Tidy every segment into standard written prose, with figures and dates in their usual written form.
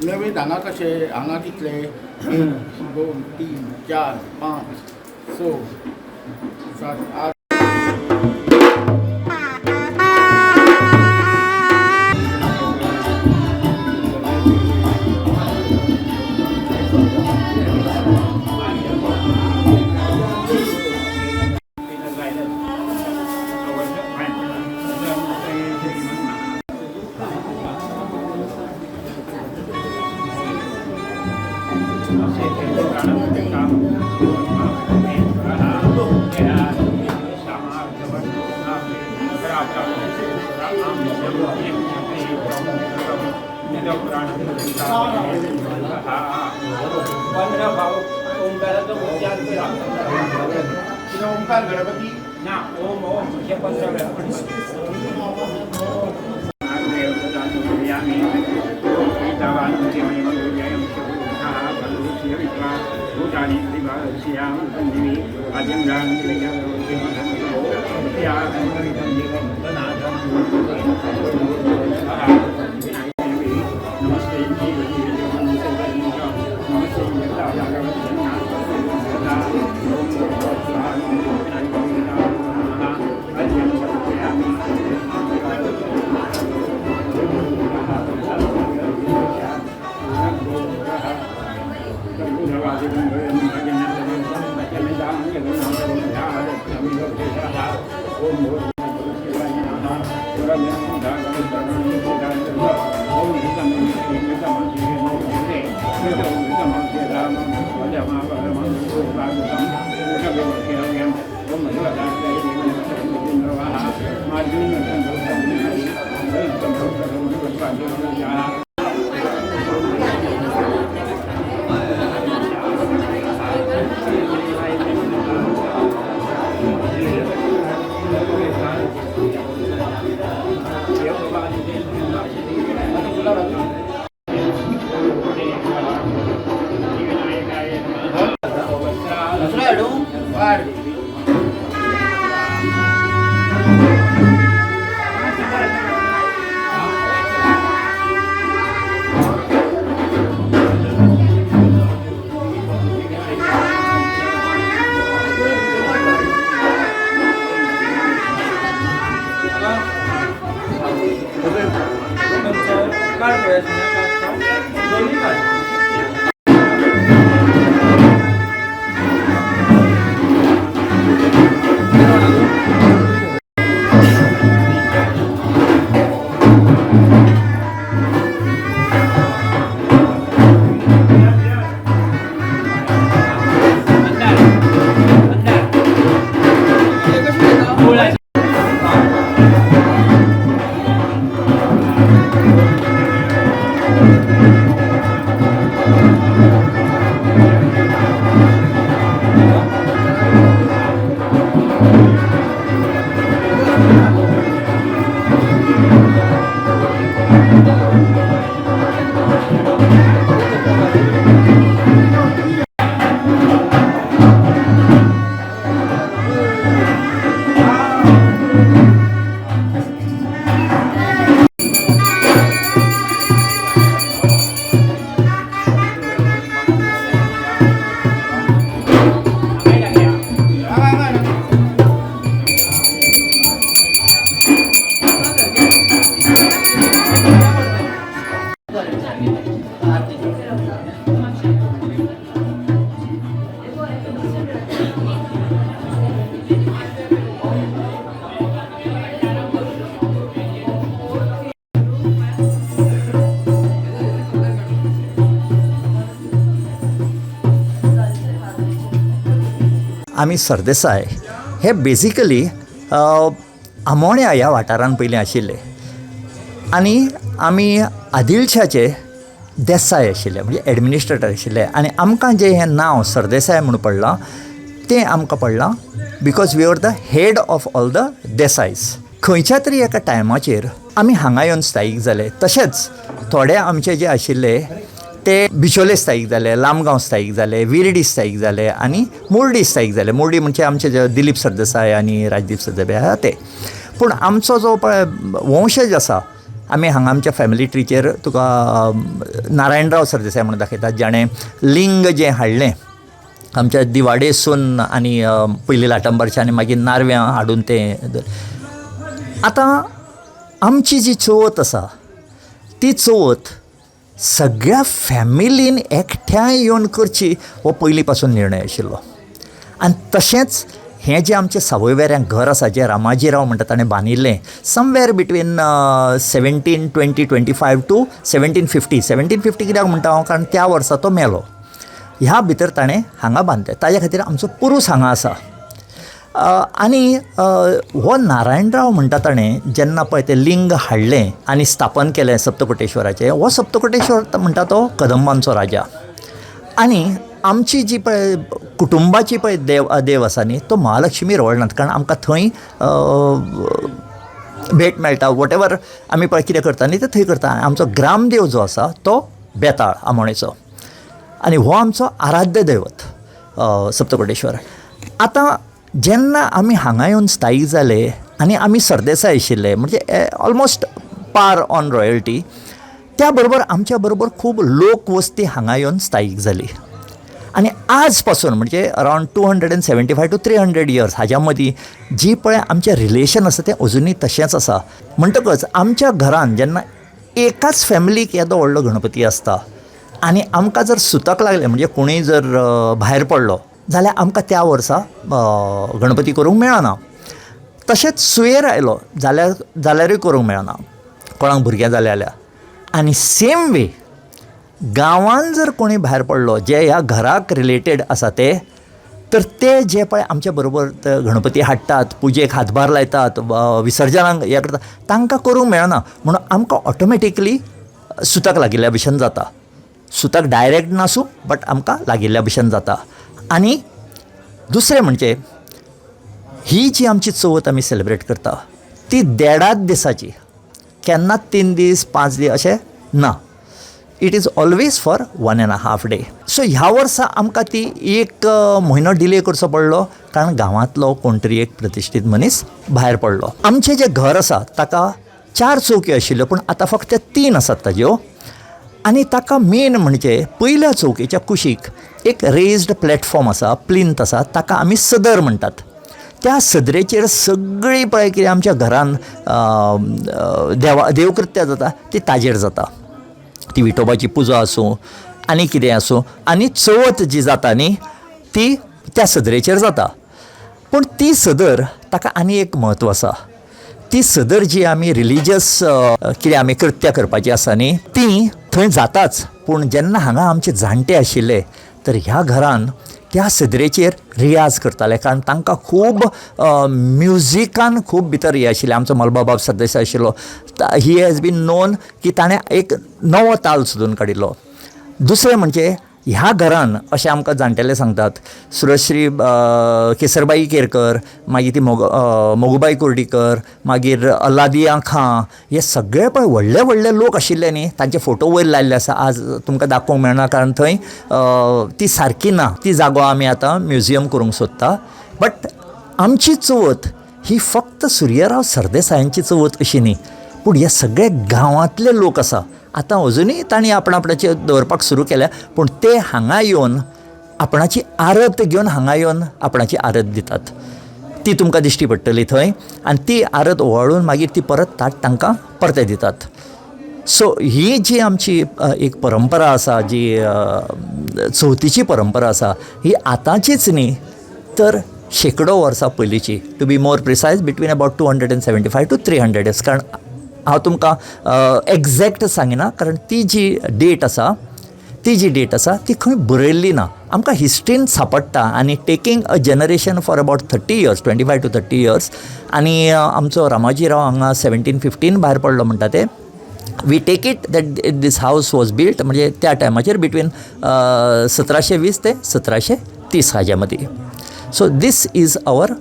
नवे हांगा कशे हांगा कितले 1 2 3 4 5 6 7 8 ओंकार गणपती ना ओम ओम हे पंचव्या आमी सरदेसाय हे बेजिकली आमोण्या ह्या वाठारांत पयलीं आशिल्ले आनी आमी आदिलशाचे देसाय आशिल्ले म्हणजे एडमिनिस्ट्रेटर आशिल्ले आनी आमकां जें हें नांव सरदेसाय म्हणून पडलां तें आमकां पडलां because we are the head of all the देसायज. खंयच्या तरी एका टायमाचेर आमी हांगा येवन स्थायीक जाले. तशेंच थोडे आमचे जे आशिल्ले ते बिचोले स्थायीक जाले, लामगांव स्थायीक जाले, विर्डी स्थायीक जाले आनी मुर्डी स्थायीक जाले. मुर्डी म्हणजे आमचे जे दिलीप सरदेसाय आनी राजदीप सरदेसाय आहा ते. पूण आमचो जो पळय वंशज आसा आमी हांगा आमच्या फॅमिली ट्रीचेर तुका नारायणराव सरदेसाय म्हणून दाखयतात जाणें लिंग जें हाडलें आमच्या दिवाडेसून आनी पयलीं लाटंबरच्या आनी मागीर नारव्यां हाडून तें. आतां आमची जी चवथ आसा ती चवथ सगळ्या फॅमिलीन एकठ्याय येवन करची हो पयलीं पासून निर्णय आशिल्लो. आनी तशेंच हें जें आमचें सावयवेऱ्यां घर आसा जें रामाजीराव म्हणटा ताणें बांदिल्लें समवेर बिटवीन 1725 टू 1750 कित्याक म्हणटा हांव कारण त्या वर्सा तो मेलो. ह्या भितर ताणें हांगा बांदलें. ताज्या खातीर आमचो पुरूस हांगा आसा. आनी हो नारायणराव म्हणटा ताणें जेन्ना पळय तें लिंग हाडलें आनी स्थापन केलें सप्तकोटेश्वराचें, हो सप्तकोटेश्वर म्हणटा तो कदंबांचो राजा. आनी आमची जी पळय कुटुंबाची पळय देव आसा न्ही तो महालक्ष्मी रवळनाथ. कारण आमकां थंय भेट मेळटा. वॉट एवर आमी पळय कितें करता न्ही तें थंय करता. आमचो ग्रामदेव जो आसा तो बेताळ आमोणेचो आनी हो आमचो आराध्य दैवत सप्तकोटेश्वर. आतां जेन्ना आमी हांगा येवन स्थायीक जाले आनी आमी सरदेसाय आशिल्ले म्हणजे ऑलमोस्ट पार ऑन रॉयल्टी, त्या बरोबर आमच्या बरोबर खूब लोकवस्ती हांगा येवन स्थायीक जाली. आनी आज पासून म्हणजे अरावंड 275 टू 300 इयर्स हाज्या मदीं जी पळय आमचें रिलेशन आसा तें अजुनूय तशेंच आसा. म्हणटकच आमच्या घरान जेन्ना एकाच फॅमिलीक येदो व्हडलो गणपती आसता आनी आमकां जर सुतक लागलें म्हणजे कोणूय जर भायर पडलो जाल्यार आमकां त्या वर्सा गणपती करूंक मेळना. तशेंच सुयेर आयलो जाल्यारूय करूंक मेळना कोणाक भुरगें जालें जाल्यार. आनी सेम वे गांवान जर कोणी भायर पडलो जे ह्या घराक रिलेटेड आसा ते तर ते जे पळय आमच्या बरोबर गणपती हाडटात, पुजेक हातभार लायतात, विसर्जनाक हें करतात, तांकां करूंक मेळना. म्हणून आमकां ऑटोमॅटिकली सुतक लागिल्ल्या भशेन जाता. सुतक डायरेक्ट नासूं बट आमकां लागिल्ल्या भशेन जाता. आनी दुसरें म्हणजे ही जी आमची चवथ आमी सेलेब्रेट करता ती 1.5 दिसाची, केन्नाच 3 दीस 5 दीस अशें ना. It is always for 1.5 day. So ह्या वर्सा आमकां ती 1 म्हयनो डिले करचो पडलो कारण गांवांतलो कोण तरी एक प्रतिश्ठीत मनीस भायर पडलो. आमचें जें घर आसा ताका 4 चौकी आशिल्ल्यो पूण आतां फक्त 3 आसात ताज्यो. आनी ताका मेन म्हणजे पयल्या चौकीच्या कुशीक एक रेज्ड प्लॅटफॉर्म आसा, प्लिंथ आसा, ताका आमी सदर म्हणटात. त्या सदरेचेर सगळी पळय कितें आमच्या घरान देवकृत्य जाता ती ताजेर जाता. ती विठोबाची पुजा आसूं आनी कितें आसूं. आनी चवथ जी जाता न्ही ती त्या सदरेचेर जाता. पूण ती सदर ताका आनी एक म्हत्व आसा. ती सदर जी आमी रिलिजियस कितें आमी कृत्य करपाची आसा न्ही ती थंय जाताच. पूण जेन्ना हांगा आमचे जाणटे आशिल्ले तर ह्या घरान त्या सदरेचेर रियाज करताले कारण तांकां खूब म्युजिकान खूब भितर हें आशिल्लें. आमचो मलबाब सरदेसाय आशिल्लो, ही हॅज बीन नोन की ताणें एक नवो ताल सोदून काडिल्लो. दुसरें म्हणजे ह्या घरान अशें आमकां जाणटेले सांगतात सुरश्री केसरबाई केरकर, मागीर ती मोगूबाई कुर्डीकर, मागीर अल्लादिया खां, हे सगळे पळय व्हडले व्हडले लोक आशिल्ले न्ही. तांचे फोटो वयर लायल्ले आसा. आज तुमकां दाखोवंक मेळना कारण थंय ती सारकी ना. ती जागो आमी आतां म्युजियम करूंक सोदता. बट आमची चवथ ही फक्त सुर्यराव सरदेसायांची चवथ अशी न्ही पूण हे सगळे गांवांतले लोक आसा. आतां अजुनूय तांणी आपणाचे दवरपाक सुरू केल्या पूण ते हांगा येवन आपणाची आरत घेवन हांगा येवन आपणाची आरत दितात. ती तुमकां दिश्टी पडटली थंय आनी ती आरत ओवाळून मागीर ती परत ताट तांकां परते दितात. सो ही जी आमची एक परंपरा आसा, जी चवथीची परंपरा आसा ही आतांचीच न्ही तर शेकडो वर्सां पयलींची. To be more precise between about 275 to 300 years. कारण हांव तुमकां एग्जॅक्ट सांगिना कारण ती जी डेट आसा ती खंय बरयल्ली ना. आमकां हिस्ट्रीन सांपडटा आनी taking a generation for about 30 years 25 to 30 years आनी आमचो रामाजी राव हांगा 1715 भायर पडलो म्हणटा ते we take it that this house was built म्हणजे त्या टायमाचेर बिटवीन 1720 ते 1730 हाज्या मदीं. So this is our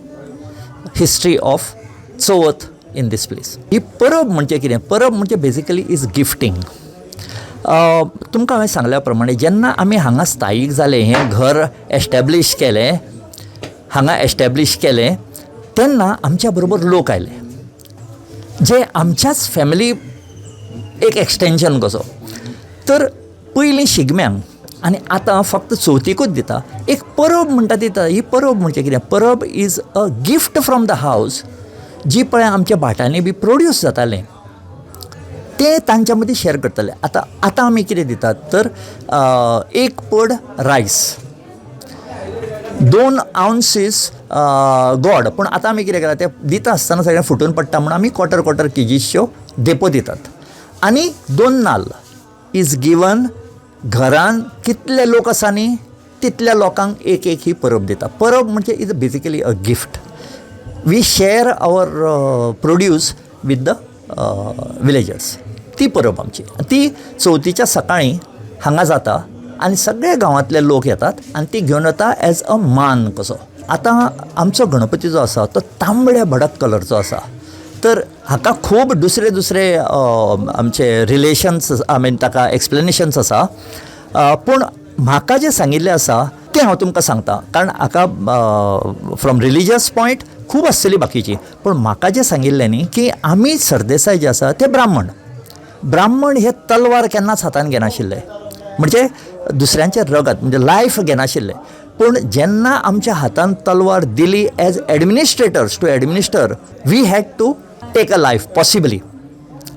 history of Chavath in this place. ही परब म्हणजे कितें? परब म्हणजे बेजिकली इज गिफ्टींग. तुमकां हांवें सांगल्या प्रमाणे जेन्ना आमी हांगा स्थायीक जाले, हें घर एस्टॅब्लीश केलें, हांगा एस्टॅब्लीश केलें, तेन्ना आमच्या बरोबर लोक आयले जे आमच्याच फॅमिली एक एक्सटेंशन कसो. तर पयलीं शिगम्यांक आनी आतां फक्त चवथीकूच दिता एक परब म्हणटा दिता. ही परब म्हणजे कितें? Parab is a gift from the हावस जी पळय आमच्या भाटांनी बी प्रोड्यूस जातालें ते तांच्या मदीं शेअर करतले. आतां आमी कितें दितात तर 1 पड रायस, 2 ounces गोड. पूण आतां आमी कितें करतात ते दिता आसतना सगळें फुटून पडटा म्हणून आमी क्वॉर्टर केजीच्यो देपो दितात. आनी 2 नाल्ल इज गिवन. घरान कितले लोक आसा न्ही तितल्या लोकांक एक ही परब दिता. परब म्हणजे is basically a gift. We share our produce with the villagers. ती परब आमची. ती चवथीच्या सकाळीं हांगा जाता आनी सगळे गांवांतले लोक येतात आनी ती घेवन वता एज अ मान कसो. आतां आमचो गणपती जो आसा तो तांबड्या भडक कलरचो आसा. तर हाका खूब दुसरे आमचे रिलेशन्स ताका एक्सप्लेनेशन्स आसा. पूण म्हाका जें सांगिल्लें आसा तें हांव तुमकां सांगता. कारण हाका फ्रॉम रिलिजियस पॉयंट खूब आसतली बाकीची. पूण म्हाका जें सांगिल्लें न्ही की आमी सरदेसाय जे आसा ते ब्राह्मण हे तलवार केन्नाच हातान घेनाशिल्ले, म्हणजे दुसऱ्यांचे रगत म्हणजे लायफ घेनाशिल्ले. पूण जेन्ना आमच्या हातान तलवार दिली as administrators to administer we had to take a life possibly.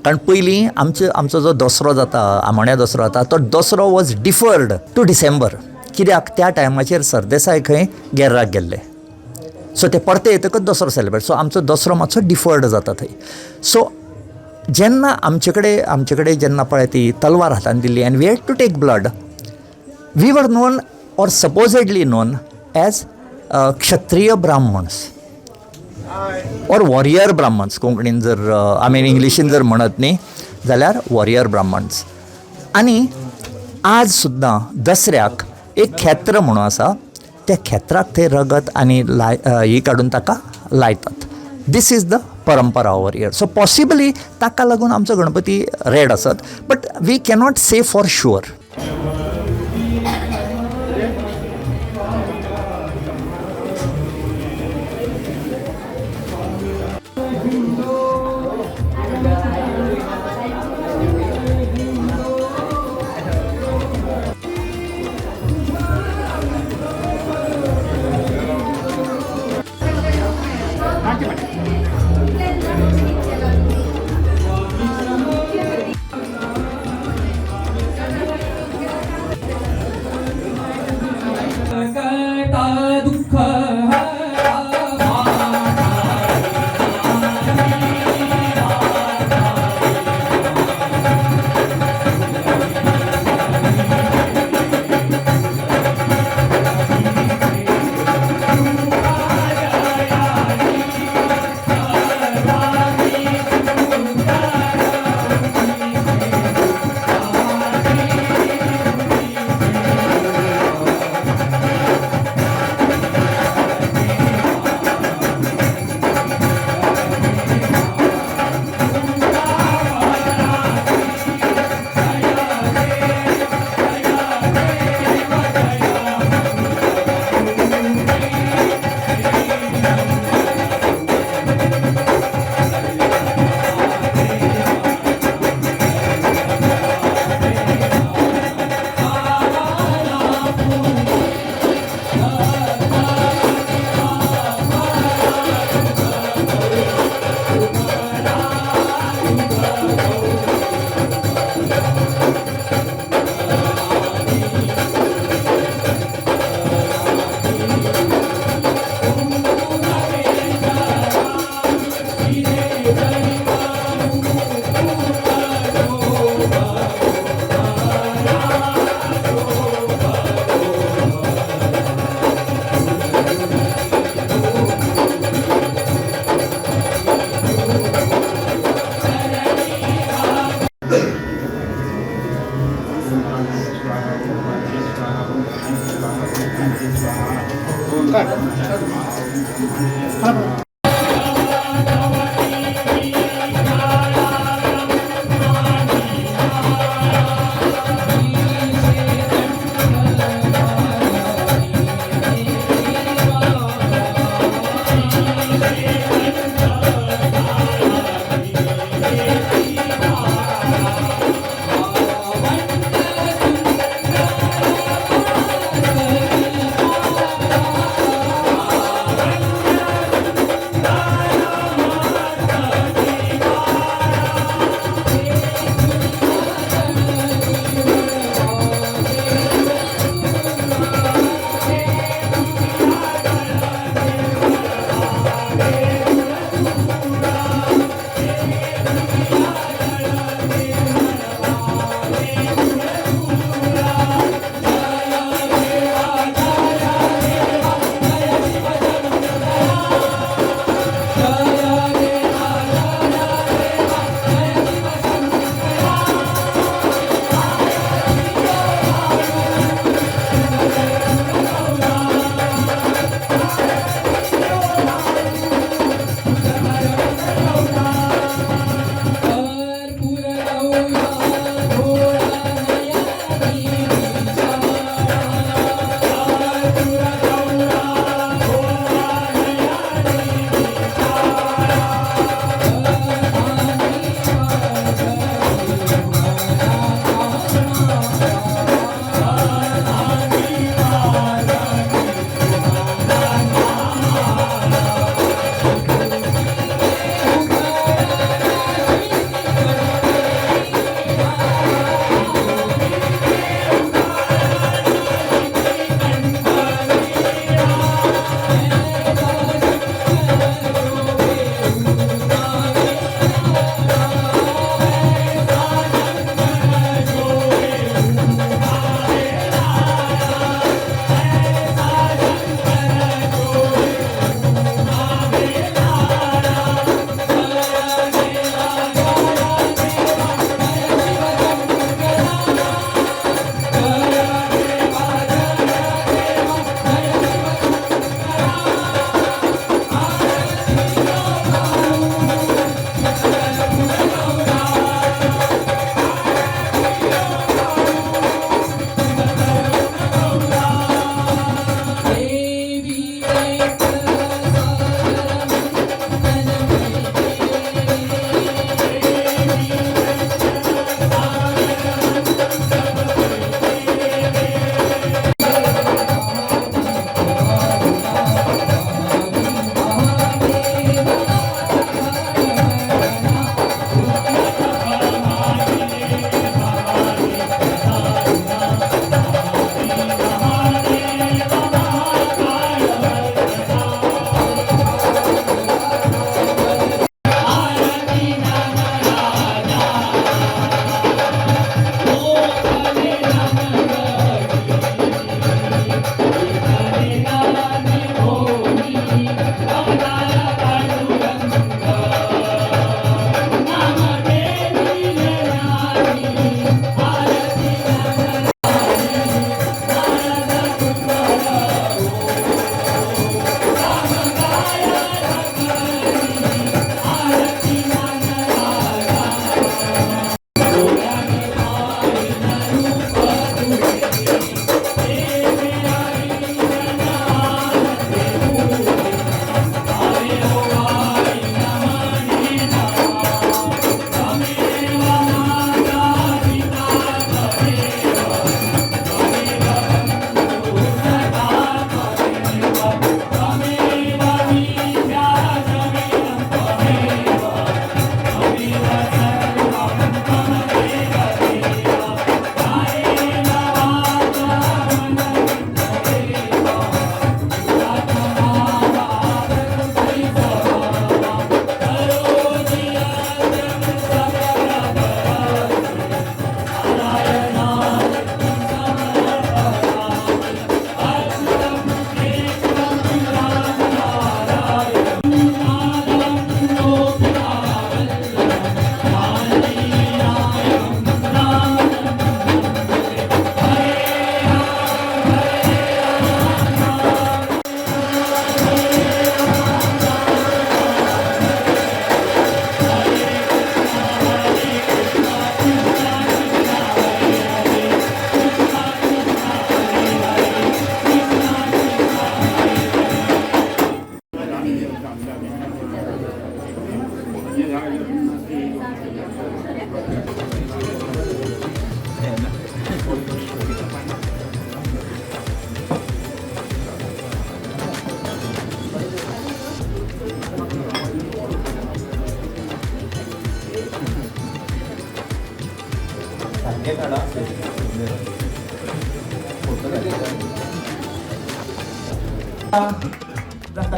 कारण पयलीं आमचो जो दसरो जाता, आमोण्या दसरो जाता, तो Dussehra was deferred to December. कित्याक? त्या टायमाचेर सरदेसाय खंय गेर्राक गेल्ले. सो ते परते येतकच दसरो सेलिब्रेट. सो आमचो दसरो मातसो डिफर्ड जाता थंय. सो जेन्ना आमचे कडेन जेन्ना पळय ती तलवार हातान दिल्ली and we had to take blood, we were known or supposedly known as Kshatriya Brahmins or warrior Brahmins. कोंकणीन जर इंग्लिशीन जर म्हणत न्ही जाल्यार वॉरियर ब्राह्मण्स. आनी आज सुद्दां दसऱ्याक एक खेत्र म्हणून आसा, त्या खेत्राक थंय रगत आनी ही काडून ताका लायतात. This is the parampara over here. So possibly ताका लागून आमचो गणपती रेड आसत, but we cannot say for sure.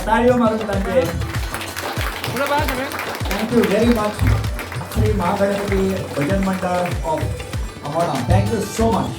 ताळयो मारून तांचे thank you very much Shri Mahaganpati Bhajan Mandal of Amona thank you so much.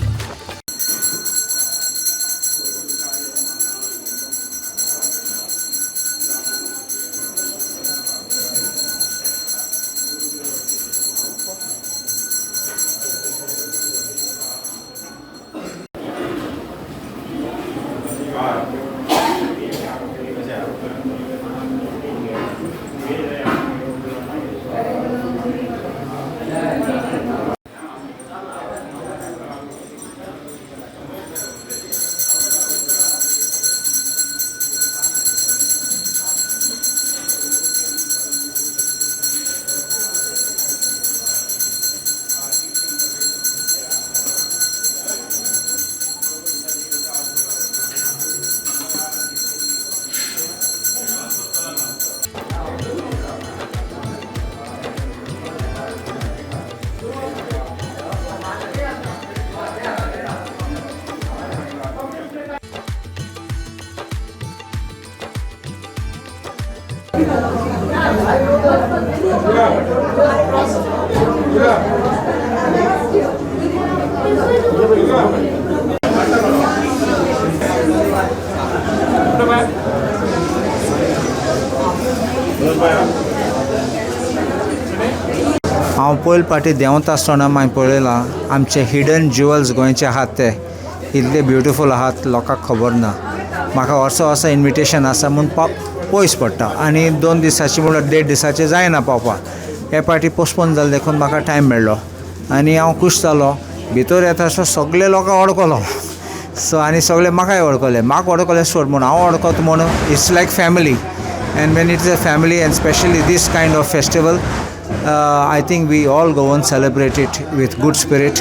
हांव पयले पाटी देंवता आसतना हांवें पळयलां आमचे हिडन ज्युवल्स गोंयचे आहात ते इतले ब्युटिफूल आहात लोकांक खबर ना. म्हाका वर्सा इन्विटेशन आसा म्हूण पयस पडटा आनी 2 दिसाची म्हणल्यार 1.5 दिसाचे जायना पावपाक. हे पाटी पोस्टपोन जालें देखून म्हाका टायम मेळ्ळो आनी हांव खूश जालो. भितर येता आसतना सगळे लोकांक वळखलो सो आनी सगळे म्हाकाय वळखले. म्हाका वळखले सोड म्हूण हांव वळखता म्हूण it's like family and when it's a family and specially this kind of festival I think we all go and celebrate it with good spirit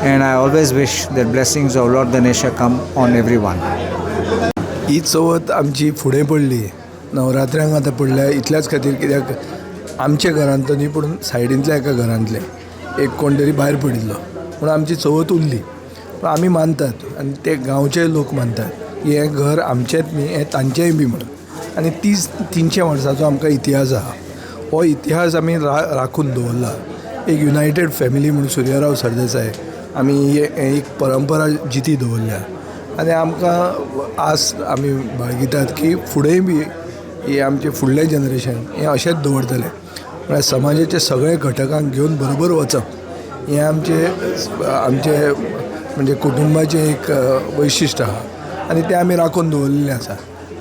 and I always wish that blessings of Lord Ganesha come on everyone. ही चवथ आमची फुडें पडली नवरात्र्यांक आतां पडल्या इतल्याच खातीर कित्याक आमच्या घरांत न्ही पूण सायडींतल्या एका घरांतले एक कोण तरी भायर पडिल्लो पूण आमची चवथ उरली. पूण आमी मानतात आनी ते गांवचे लोक मानतात हें घर आमचेंच न्ही हें तांचेंय बी म्हणून आनी 300 वर्सांचो आमकां इतिहास आहा. हो इतिहास आमी राखून दवरला. एक युनायटेड फॅमिली म्हणून सूर्यराव सरदेसाय आमी एक परंपरा जिती दवरल्या आनी आमकां आस आमी बाळगितात की फुडेंय बी हे आमचे फुडलें जनरेशन हें अशेंच दवरतलें म्हळ्यार समाजाचे सगळे घटकांक घेवन बरोबर वचप हें आमचे म्हणजे कुटुंबाचें एक वैशिश्ट आहा आनी तें आमी राखून दवरलेलें आसा.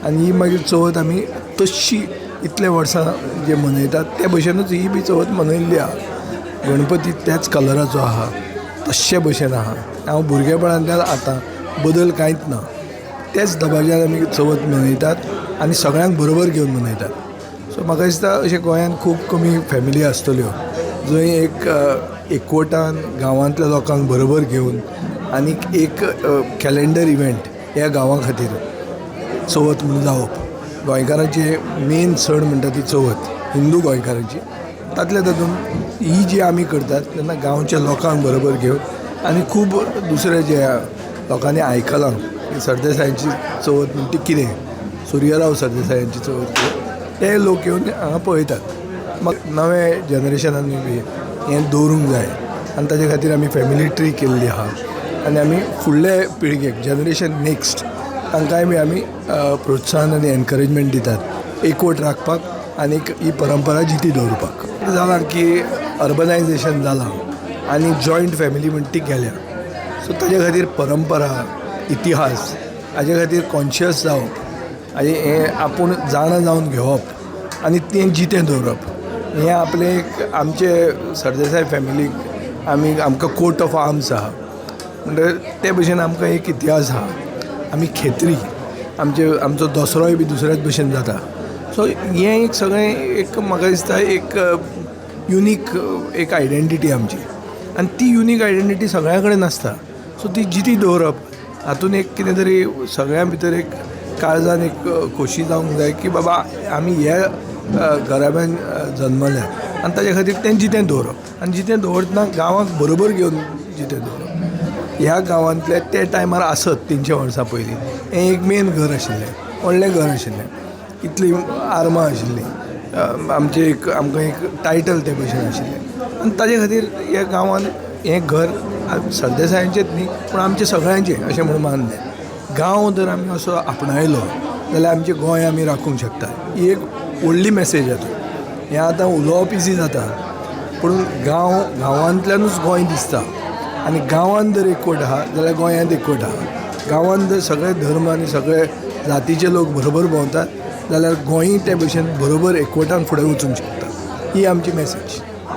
आनी ही मागीर चवथ आमी तशी इतले वर्सां जे मनयतात ते भशेनूच ही बी चवथ मनयल्ली आहा. गणपती त्याच कलराचो आहा तशे भशेन आहा. हांव भुरगेपणांतल्यान आतां बदल कांयच ना तेच दबाज्यान आमी चवथ मनयतात आनी सगळ्यांक बरोबर घेवन मनयतात. सो म्हाका दिसता अशें गोंयांत खूब कमी फॅमिली आसतल्यो जंय एक एकवटान गांवांतल्या लोकांक बरोबर घेवन आनीक एक कॅलेंडर इव्हेंट ह्या गांवा खातीर चवथ म्हणून जावप. गोंयकारांचे मेन सण म्हणटा ती चवथ हिंदू गोंयकारांची तातल्या तातूंत ही जी आमी करतात तेन्ना गांवच्या लोकांक बरोबर घेवन आनी खूब दुसरे जे लोकांनी आयकलां की सरदेसायांची चवथ म्हणटा ती कितें सूर्यराव सरदेसायांची चवथ कितें ते लोक येवन हांगा पळयतात. म्हाका नवे जनरेशनांनी बी हें दवरूंक जाय आनी ताचे खातीर आमी फॅमिली ट्री केल्ली आहा आनी आमी फुडले पिळगेक जनरेशन नेक्स्ट तांकांय बी आमी प्रोत्साहन आनी एनकरेजमेंट दितात एकवट राखपाक आनी ही परंपरा जिती दवरपाक. जालां की अर्बनायजेशन जालां आनी जॉयंट फॅमिली म्हणटा ती गेल्या सो ताजे खातीर परंपरा इतिहास हाजे खातीर कॉन्शियस जावप आनी हें आपूण जाणा जावन घेवप आनी तें जितें दवरप हें आपलें एक आमचे सरदेसाय फॅमिलीक आमकां कोट ऑफ आर्म्स आहा म्हणटकीर ते भशेन आमकां एक इतिहास आहा. आमी खेत्री आमचो दसरोय बी दुसऱ्याच भशेन जाता. सो हें एक सगळें एक म्हाका दिसता एक युनीक एक आयडेंटिटी आमची आनी ती युनीक आयडेंटिटी सगळ्या कडेन आसता. सो ती जिती दवरप हातूंत एक कितें तरी सगळ्यां भितर एक काळजान एक खोशी जावंक जाय की बाबा आमी ह्या घराब्यान जल्मल्या आनी ताचे खातीर तें जितें दवरप आनी जितें दवरतना गांवांक बरोबर घेवन जितें दवरप. ह्या गांवांतले ते टायमार आसत 300 वर्सां पयलीं हें एक मेन घर आशिल्लें, व्हडलें घर आशिल्लें. इतलीं आर्मां आशिल्लीं, आमकां एक टायटल ते भशेन आशिल्लें. आनी ताजे खातीर ह्या गांवांत हें घर सरदेसायांचेंच न्ही पूण आमचें सगळ्यांचें अशें म्हणून मानलें. गांव जर आमी असो आपणायलो जाल्यार आमचें गोंय आमी राखूंक शकता. ही एक व्हडली मेसेज येता. हें आतां उलोवप इजी जाता पूण गांवांतल्यानूच गोंय दिसता. आनी गांवांत जर एकवट आहा जाल्यार गोंयांत एकवट आहा. गांवांत जर सगळे धर्म आनी सगळे जातीचे लोक बरोबर भोंवतात जाल्यार गोंय ते भशेन बरोबर एकवटान फुडें वचूंक शकता. ही आमची मेसेज.